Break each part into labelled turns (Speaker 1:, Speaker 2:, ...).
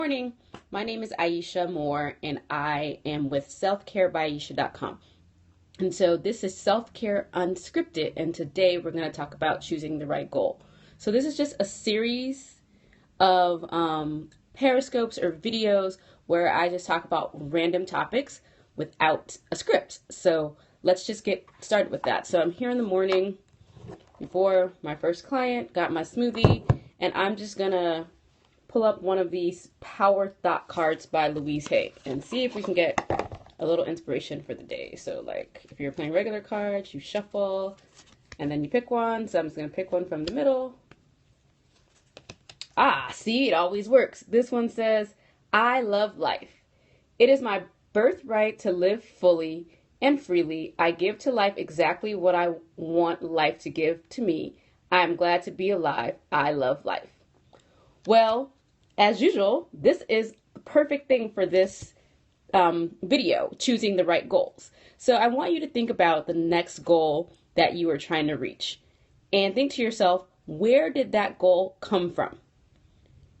Speaker 1: Morning. My name is Aisha Moore and I am with selfcarebyAisha.com. And so this is Self-Care Unscripted, and today we're going to talk about choosing the right goal. So this is just a series of periscopes or videos where I just talk about random topics without a script. So let's just get started with that. So I'm here in the morning before my first client, got my smoothie, and I'm just going to pull up one of these Power Thought cards by Louise Hay and see if we can get a little inspiration for the day. So like if you're playing regular cards, you shuffle and then you pick one. So I'm just going to pick one from the middle. See, it always works. This one says, I love life. It is my birthright to live fully and freely. I give to life exactly what I want life to give to me. I am glad to be alive. I love life. Well, as usual, this is the perfect thing for this video, choosing the right goals. So I want you to think about the next goal that you are trying to reach and think to yourself, where did that goal come from?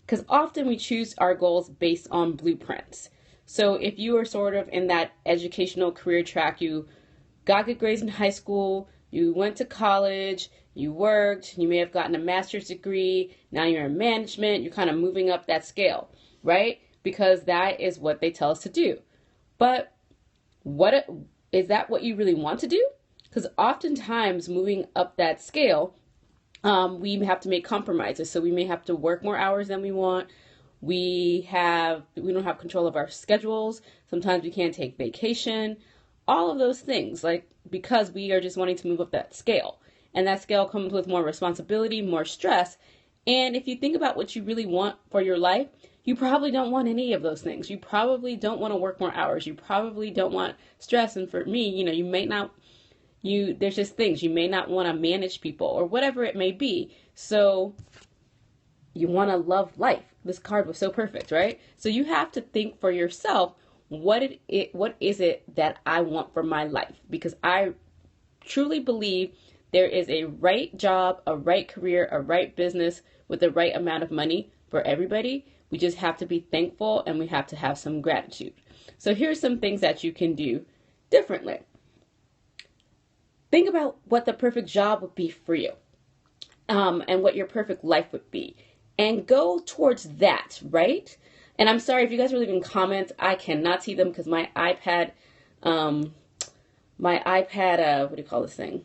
Speaker 1: Because often we choose our goals based on blueprints. So if you are sort of in that educational career track, you got good grades in high school, you went to college, you worked, you may have gotten a master's degree, now you're in management, you're kind of moving up that scale, right? Because that is what they tell us to do. But is that what you really want to do? Because oftentimes moving up that scale, we have to make compromises. So we may have to work more hours than we want. We don't have control of our schedules. Sometimes we can't take vacation. All of those things, because we are just wanting to move up that scale. And that scale comes with more responsibility, more stress. And if you think about what you really want for your life, you probably don't want any of those things. You probably don't want to work more hours. You probably don't want stress. And for me, you may not, there's just things. You may not want to manage people or whatever it may be. So you want to love life. This card was so perfect, right? So you have to think for yourself, what is it that I want for my life? Because I truly believe there is a right job, a right career, a right business with the right amount of money for everybody. We just have to be thankful and we have to have some gratitude. So here's some things that you can do differently. Think about what the perfect job would be for you, and what your perfect life would be. And go towards that, right? And I'm sorry if you guys are leaving comments. I cannot see them because my iPad, what do you call this thing?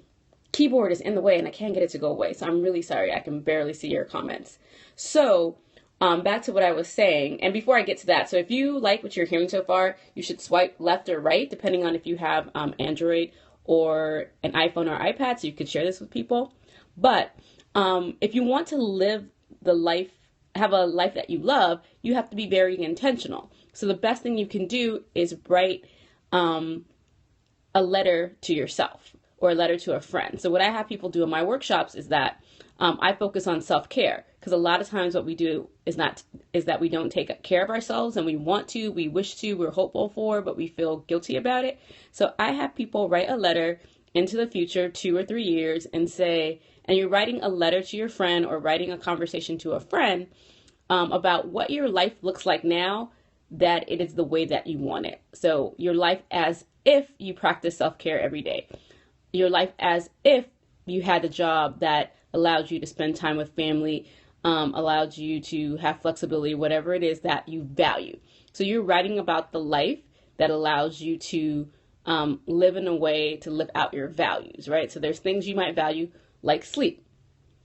Speaker 1: Keyboard is in the way and I can't get it to go away. So I'm really sorry. I can barely see your comments. So back to what I was saying. And before I get to that, so if you like what you're hearing so far, you should swipe left or right, depending on if you have Android or an iPhone or iPad, so you could share this with people. But if you want to have a life that you love, you have to be very intentional. So the best thing you can do is write a letter to yourself or a letter to a friend. So what I have people do in my workshops is that I focus on self-care, because a lot of times what we do is that we don't take care of ourselves, and we want to, we wish to, we're hopeful for, but we feel guilty about it. So I have people write a letter into the future, 2 or 3 years, and you're writing a letter to your friend or writing a conversation to a friend about what your life looks like now that it is the way that you want it. So your life as if you practice self-care every day. Your life as if you had a job that allowed you to spend time with family, allowed you to have flexibility, whatever it is that you value. So you're writing about the life that allows you to live in a way to live out your values, right? So there's things you might value, like sleep.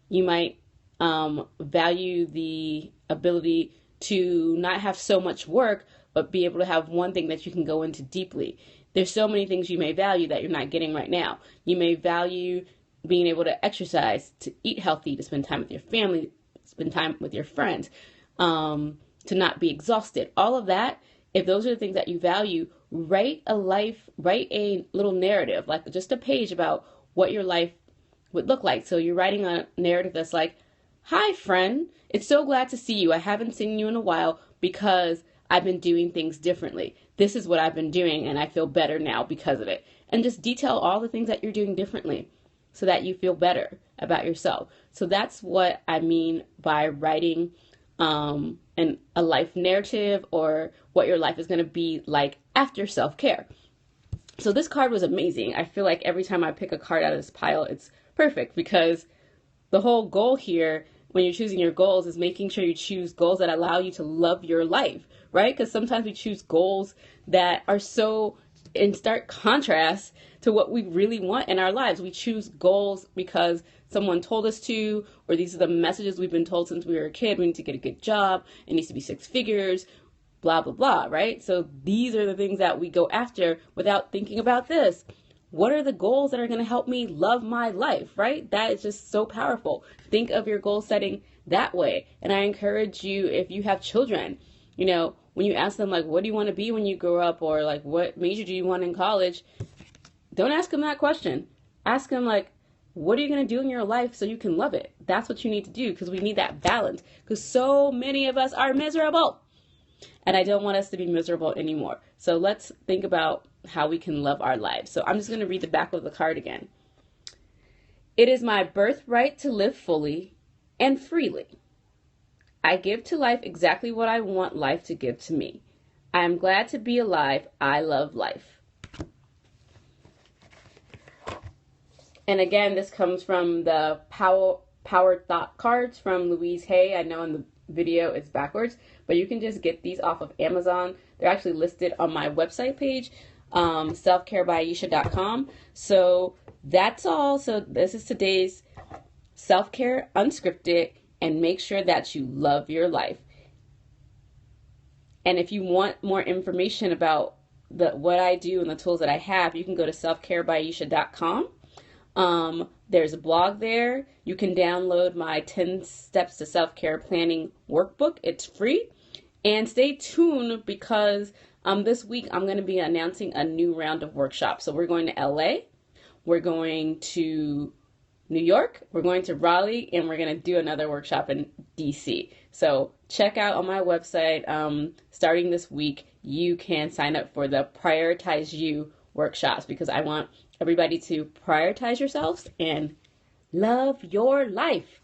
Speaker 1: You might value the ability to not have so much work, but be able to have one thing that you can go into deeply. There's so many things you may value that you're not getting right now. You may value being able to exercise, to eat healthy, to spend time with your family, spend time with your friends, to not be exhausted. All of that, if those are the things that you value, write a little narrative, like just a page about what your life would look like. So you're writing a narrative that's like, hi friend, it's so glad to see you. I haven't seen you in a while because I've been doing things differently. This is what I've been doing and I feel better now because of it. And just detail all the things that you're doing differently so that you feel better about yourself. So that's what I mean by writing and a life narrative or what your life is going to be like after self-care. So this card was amazing. I feel like every time I pick a card out of this pile, it's perfect, because the whole goal here when you're choosing your goals is making sure you choose goals that allow you to love your life, right? Because sometimes we choose goals that are so in stark contrast to what we really want in our lives. We choose goals because someone told us to, or these are the messages we've been told since we were a kid. We need to get a good job. It needs to be 6 figures, blah, blah, blah, right? So these are the things that we go after without thinking about this. What are the goals that are going to help me love my life, right? That is just so powerful. Think of your goal setting that way. And I encourage you, if you have children, you know, when you ask them, like, what do you want to be when you grow up? Or like, what major do you want in college? Don't ask them that question. Ask them, like, what are you going to do in your life so you can love it? That's what you need to do, because we need that balance, because so many of us are miserable. And I don't want us to be miserable anymore. So let's think about how we can love our lives. So I'm just going to read the back of the card again. It is my birthright to live fully and freely. I give to life exactly what I want life to give to me. I am glad to be alive. I love life. And again, this comes from the Power Thought cards from Louise Hay. I know in the video it's backwards, but you can just get these off of Amazon. They're actually listed on my website page, selfcarebyayesha.com. So that's all. So this is today's Self-Care Unscripted, and make sure that you love your life. And if you want more information about what I do and the tools that I have, you can go to selfcarebyayesha.com. There's a blog there. You can download my 10 Steps to Self-Care Planning workbook. It's free. And stay tuned, because this week I'm going to be announcing a new round of workshops. So we're going to LA, we're going to New York, we're going to Raleigh, and we're going to do another workshop in DC. So check out on my website, starting this week, you can sign up for the Prioritize You workshops, because I want everybody to prioritize yourselves and love your life.